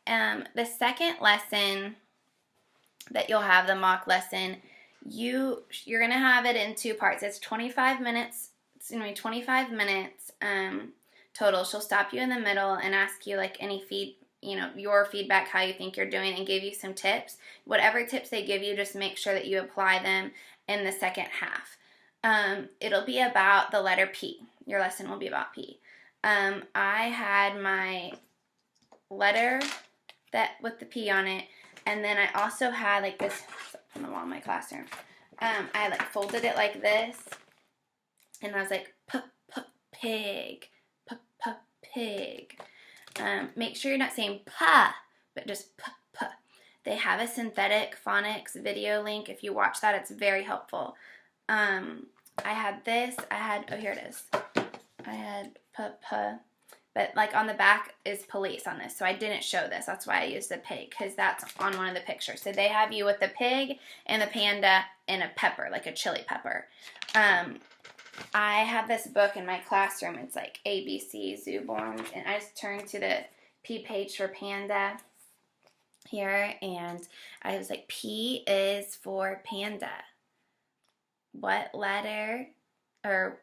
The second lesson that you'll have, the mock lesson, you're going to have it in 2 parts. It's 25 minutes. It's going to be 25 minutes total. She'll stop you in the middle and ask you like any your feedback, how you think you're doing, and give you some tips. Whatever tips they give you, just make sure that you apply them in the second half. It'll be about the letter P. Your lesson will be about P. I had my letter that with the P on it, and then I also had like this on the wall in my classroom. I like folded it like this, and I was like pig, pig. Make sure you're not saying pa, but just p. They have a synthetic phonics video link. If you watch that, it's very helpful. I had this. Oh, here it is. I had p, but like on the back is police on this, so I didn't show this. That's why I used the pig, because that's on one of the pictures. So they have you with the pig and the panda and a pepper, like a chili pepper. I have this book in my classroom. It's like ABC Zooborns, and I just turned to the P page for panda here, and I was like, P is for panda. What letter, or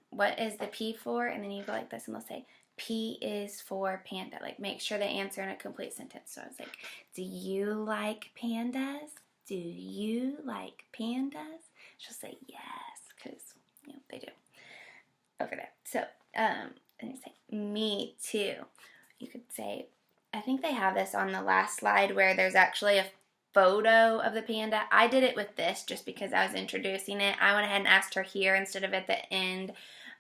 what is the P for? And then you go like this, and they'll say, P is for panda. Like, make sure they answer in a complete sentence. So I was like, do you like pandas? Do you like pandas? She'll say yes, because they do over there. So, and you say, me too. You could say, I think they have this on the last slide where there's actually a photo of the panda. I did it with this just because I was introducing it. I went ahead and asked her here instead of at the end,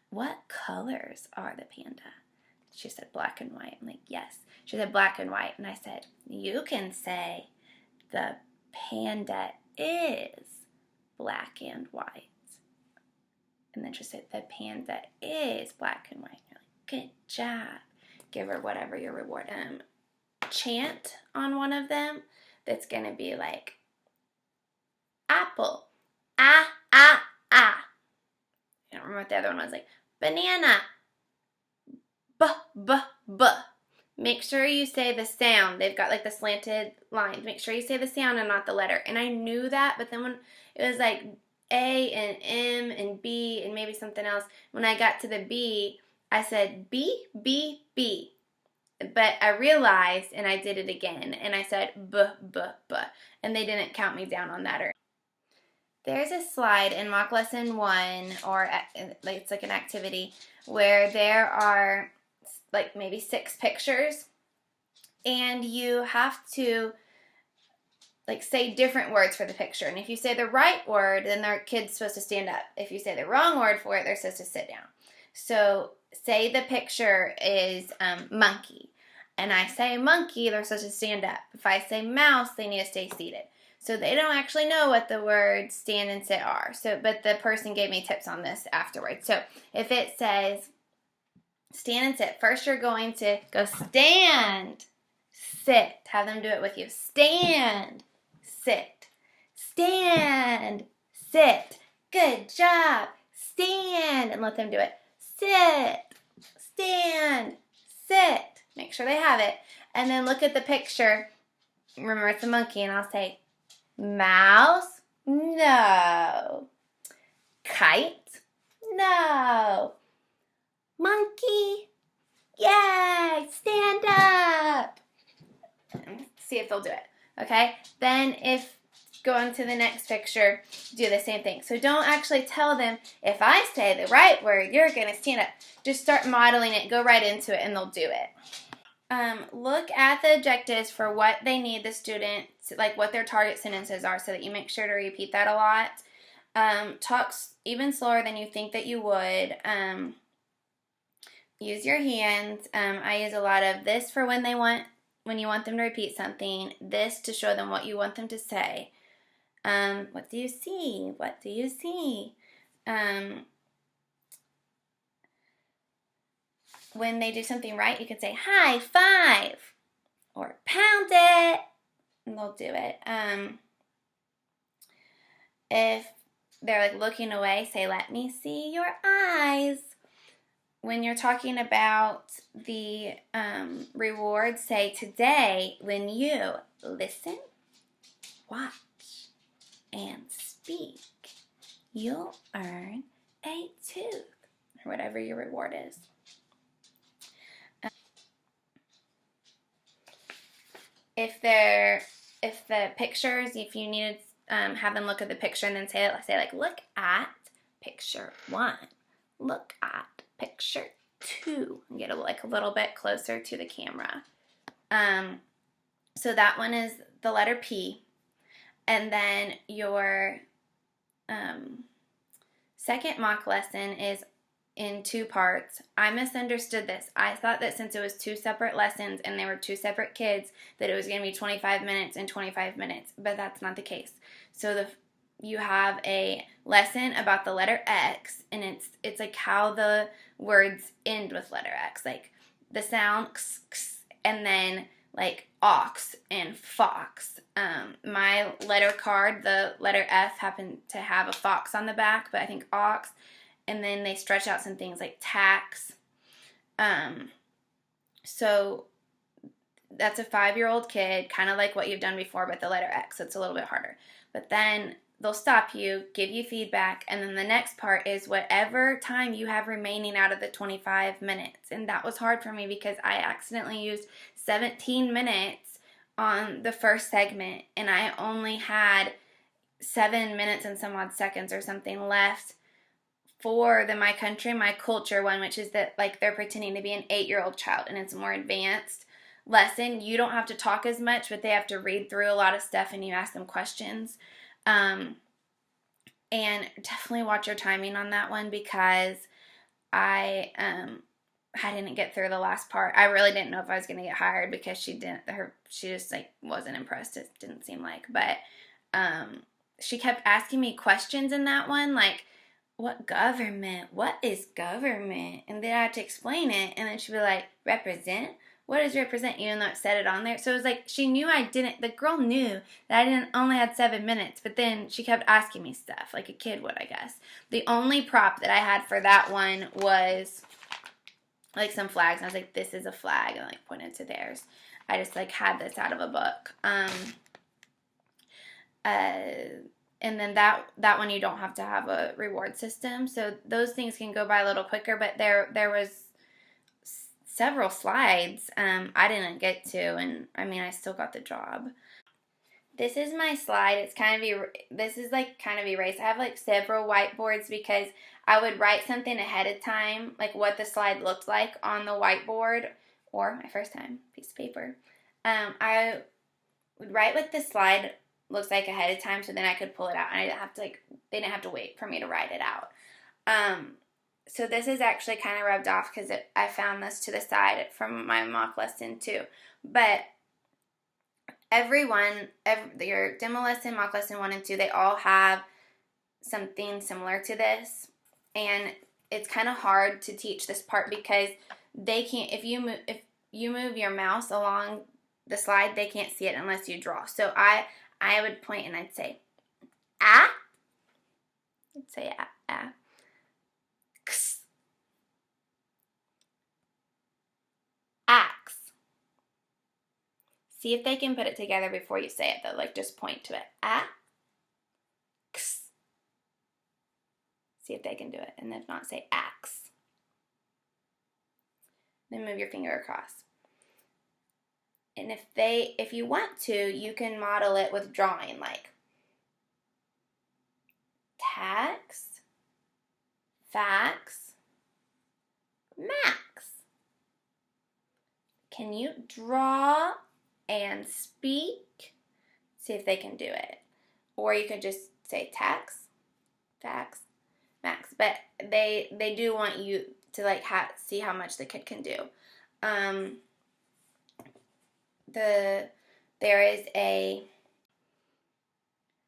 what colors are the panda? She said black and white. I'm like, yes. She said black and white. And I said, you can say the panda is black and white. And then she said, the panda is black and white. You're like, good job. Give her whatever your reward. Chant on one of them that's going to be like, apple. Ah, ah, ah. I don't remember what the other one was. Like, banana. B. Make sure you say the sound. They've got like the slanted lines. Make sure you say the sound and not the letter. And I knew that, but then when it was like A and M and B and maybe something else, when I got to the B, I said B. But I realized, and I did it again, and I said B. And they didn't count me down on that. There's a slide in mock lesson 1, or it's like an activity, where there are like maybe 6 pictures, and you have to like say different words for the picture. And if you say the right word, then their kid's supposed to stand up. If you say the wrong word for it, they're supposed to sit down. So say the picture is monkey, and I say monkey, they're supposed to stand up. If I say mouse, they need to stay seated. So they don't actually know what the words stand and sit are. So, but the person gave me tips on this afterwards. So if it says stand and sit, first you're going to go stand, sit. Have them do it with you. Stand, sit. Stand, sit. Good job. Stand, and let them do it. Sit, stand, sit. Make sure they have it. And then look at the picture. Remember, it's a monkey, and I'll say, mouse, no. Kite, no. Monkey, yay, stand up. See if they'll do it, okay? Then if go on to the next picture, do the same thing. So don't actually tell them, if I say the right word, you're going to stand up. Just start modeling it, go right into it, and they'll do it. Look at the objectives for what they need the student, like what their target sentences are, so that you make sure to repeat that a lot. Talk even slower than you think that you would. Use your hands. I use a lot of this for when you want them to repeat something, this to show them what you want them to say. What do you see? What do you see? When they do something right, you can say high five or pound it, and they'll do it. If they're like looking away, say let me see your eyes. when you're talking about the rewards, say today when you listen, watch, and speak, you'll earn a tooth, or whatever your reward is. If the pictures, if you need to have them look at the picture and then say like, look at picture 1, look at picture 2, and get a little bit closer to the camera. So that one is the letter P, and then your second mock lesson is in 2 parts. I misunderstood this. I thought that since it was 2 separate lessons and they were 2 separate kids, that it was going to be 25 minutes and 25 minutes, but that's not the case. So you have a lesson about the letter X, and it's like how the words end with letter X, like the sound x, x, and then like ox and fox. My letter card, the letter F, happened to have a fox on the back, but I think ox. And then they stretch out some things like tax. So that's a 5-year-old kid, kind of like what you've done before, but the letter X. So it's a little bit harder. But then they'll stop you, give you feedback, and then the next part is whatever time you have remaining out of the 25 minutes. And that was hard for me because I accidentally used 17 minutes on the first segment, and I only had 7 minutes and some odd seconds or something left for the My Country, My Culture one, which is that like they're pretending to be an 8-year-old child, and it's a more advanced lesson. You don't have to talk as much, but they have to read through a lot of stuff and you ask them questions. And definitely watch your timing on that one, because I didn't get through the last part. I really didn't know if I was going to get hired because she just like wasn't impressed, it didn't seem like. But she kept asking me questions in that one, like, what government? What is government? And then I had to explain it, and then she'd be like, represent? What does represent? Even though it said it on there. So it was like, she knew the girl knew that I didn't only had 7 minutes, but then she kept asking me stuff, like a kid would, I guess. The only prop that I had for that one was like some flags, and I was like, this is a flag, and I like pointed to theirs. I just like had this out of a book. And then that one you don't have to have a reward system. So those things can go by a little quicker, but there was several slides I didn't get to, and I mean I still got the job. This is my slide. It's this is like kind of erased. I have like several whiteboards because I would write something ahead of time, like what the slide looked like on the whiteboard, or my first time piece of paper. I would write what the slide looks like ahead of time, so then I could pull it out, and I didn't have to they didn't have to wait for me to write it out. So this is actually kind of rubbed off because I found this to the side from my mock lesson too. But your demo lesson, mock lesson 1 and 2, they all have something similar to this, and it's kind of hard to teach this part because they can't. If you move your mouse along the slide, they can't see it unless you draw. So I would point and I'd say, ah. I'd say ah. X. Axe. See if they can put it together before you say it, though. Like, just point to it. Axe. See if they can do it. And if not, say axe. Then move your finger across. And if you want to, you can model it with drawing, like tax, fax, max. Can you draw and speak? See if they can do it. Or you could just say tax, fax, max. But they do want you to like see how much the kid can do. There is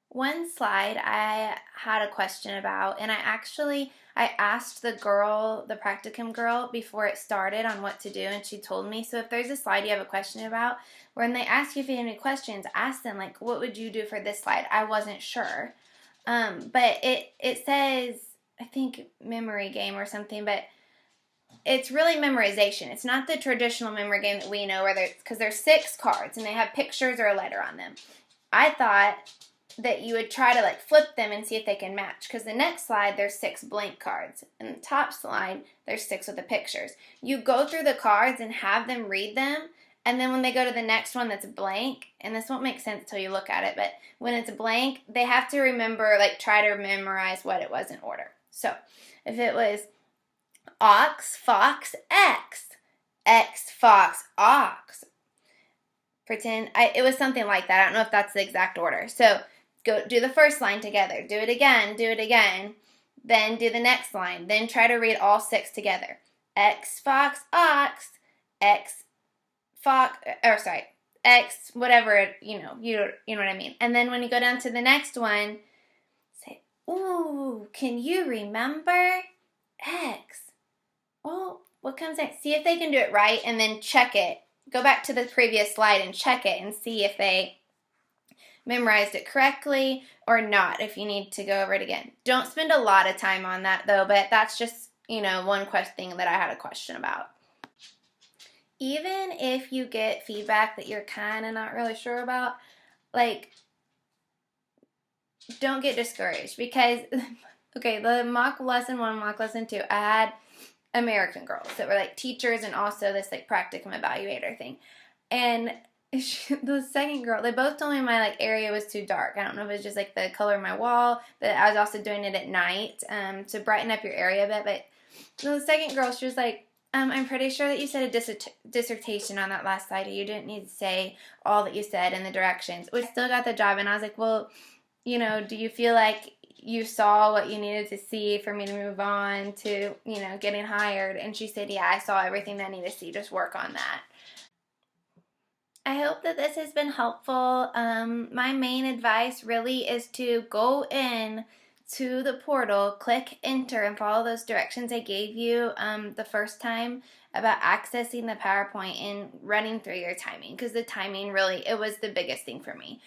one slide I had a question about, and I asked the practicum girl before it started on what to do, and she told me. So if there's a slide you have a question about, when they ask you if you have any questions, ask them, like, what would you do for this slide? I wasn't sure. But it says, I think memory game or something, but it's really memorization. It's not the traditional memory game that we know where because there's 6 cards and they have pictures or a letter on them. I thought that you would try to like flip them and see if they can match, because the next slide there's 6 blank cards and the top slide there's 6 with the pictures. You go through the cards and have them read them, and then when they go to the next one that's blank, and this won't make sense till you look at it, but when it's blank they have to remember, like try to memorize what it was in order. So if it was ox, fox, X, fox, ox, pretend it was something like that. I don't know if that's the exact order. So go do the first line together, do it again, then do the next line, then try to read all 6 together. X, fox, ox, X, fox, or sorry, X, whatever, you know what I mean. And then when you go down to the next one, say, ooh, can you remember X? Well, what comes next? See if they can do it right, and then check it. Go back to the previous slide and check it and see if they memorized it correctly or not, if you need to go over it again. Don't spend a lot of time on that though, but that's just, one thing that I had a question about. Even if you get feedback that you're kind of not really sure about, like, don't get discouraged, because, okay, the mock lesson 1, mock lesson 2, I had American girls that were like teachers and also this like practicum evaluator thing. And the second girl, they both told me my like area was too dark. I don't know if it was just like the color of my wall, but I was also doing it at night to brighten up your area a bit. But the second girl, she was like, I'm pretty sure that you said a dissertation on that last slide. You didn't need to say all that you said in the directions. We still got the job. And I was like, well, do you feel like you saw what you needed to see for me to move on to, getting hired? And she said, yeah, I saw everything that I need to see. Just work on that. I hope that this has been helpful. My main advice really is to go in to the portal, click enter, and follow those directions I gave you the first time about accessing the PowerPoint and running through your timing, because the timing really, it was the biggest thing for me.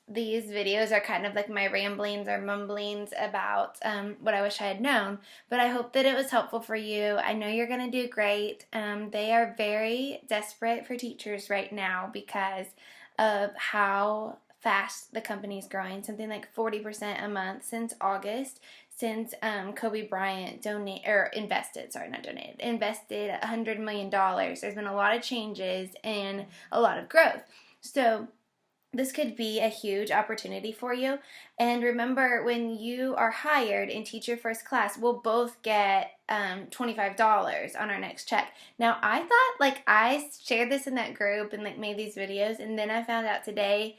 These videos are kind of like my ramblings or mumblings about what I wish I had known, but I hope that it was helpful for you. I know you're going to do great. They are very desperate for teachers right now because of how fast the company's growing, something like 40% a month since August, since Kobe Bryant invested $100 million. There's been a lot of changes and a lot of growth. So this could be a huge opportunity for you. And remember, when you are hired and teach your first class, we'll both get $25 on our next check. Now, I thought, I shared this in that group and made these videos, and then I found out today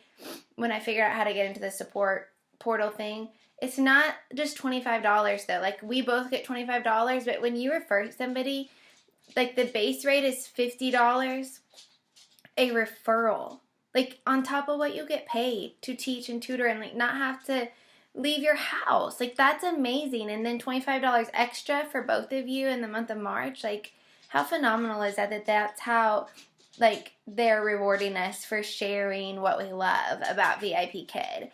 when I figured out how to get into the support portal thing, it's not just $25 though. We both get $25, but when you refer somebody, the base rate is $50 a referral. On top of what you get paid to teach and tutor and, not have to leave your house. That's amazing. And then $25 extra for both of you in the month of March. How phenomenal is that that's how, they're rewarding us for sharing what we love about VIPKID.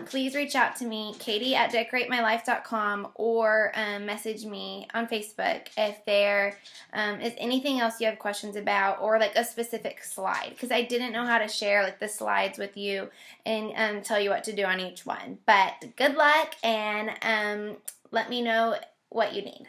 Please reach out to me, Katie@decoratemylife.com, or message me on Facebook if there is anything else you have questions about, or a specific slide, because I didn't know how to share the slides with you and tell you what to do on each one. But good luck, and let me know what you need.